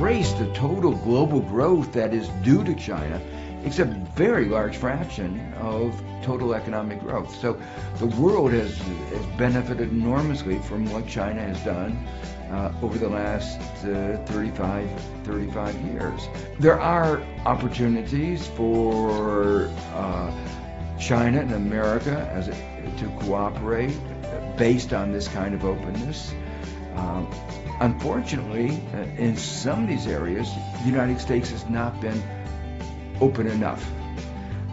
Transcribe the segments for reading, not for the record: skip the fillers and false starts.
trace the total global growth that is due to China, it's a very large fraction of total economic growth. So the world has benefited enormously from what China has done over the last 35 years. There are opportunities for China and America to cooperate based on this kind of openness. Unfortunately, in some of these areas, the United States has not been open enough.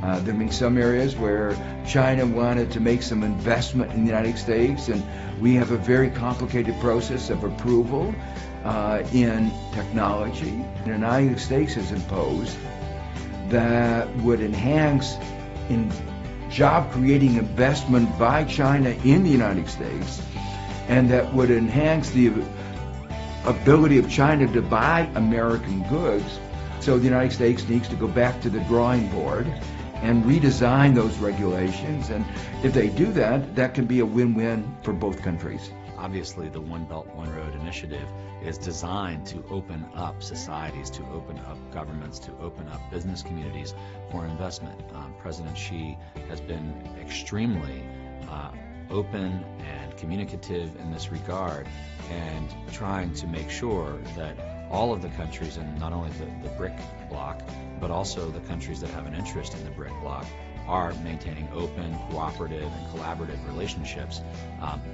There have been some areas where China wanted to make some investment in the United States, and we have a very complicated process of approval in technology the United States has imposed that would enhance in job-creating investment by China in the United States, and that would enhance the ability of China to buy American goods. So the United States needs to go back to the drawing board and redesign those regulations. And if they do that, that can be a win-win for both countries. Obviously, the One Belt, One Road initiative is designed to open up societies, to open up governments, to open up business communities for investment. President Xi has been extremely open and communicative in this regard, and trying to make sure that all of the countries, and not only the BRIC bloc, but also the countries that have an interest in the BRIC bloc, are maintaining open, cooperative, and collaborative relationships.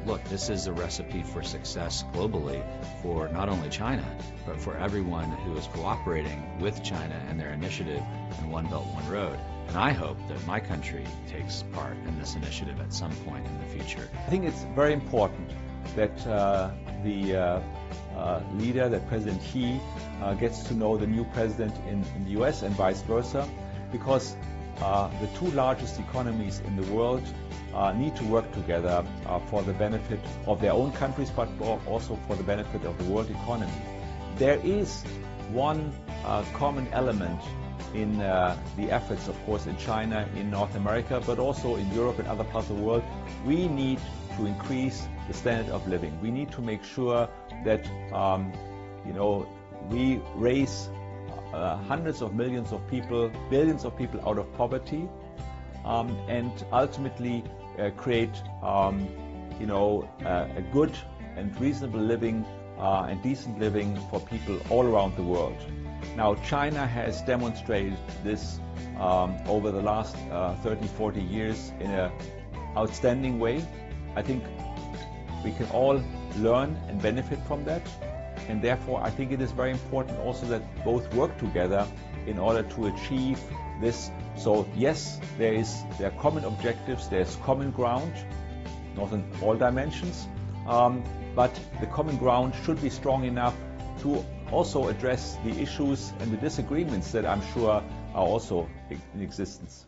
Look, this is a recipe for success globally for not only China, but for everyone who is cooperating with China and their initiative in One Belt, One Road. And I hope that my country takes part in this initiative at some point in the future. I think it's very important that the leader, that President Xi, gets to know the new president in the US and vice versa, because the two largest economies in the world need to work together for the benefit of their own countries, but also for the benefit of the world economy. There is one common element in the efforts, of course, in China, in North America, but also in Europe and other parts of the world. We need to increase the standard of living. We need to make sure that we raise hundreds of millions of people, billions of people out of poverty, and ultimately create a good and reasonable living and decent living for people all around the world. Now, China has demonstrated this over the last 30, 40 years in an outstanding way. I think we can all learn and benefit from that. And therefore, I think it is very important also that both work together in order to achieve this. So yes, there are common objectives, there's common ground, not in all dimensions, but the common ground should be strong enough to also address the issues and the disagreements that I'm sure are also in existence.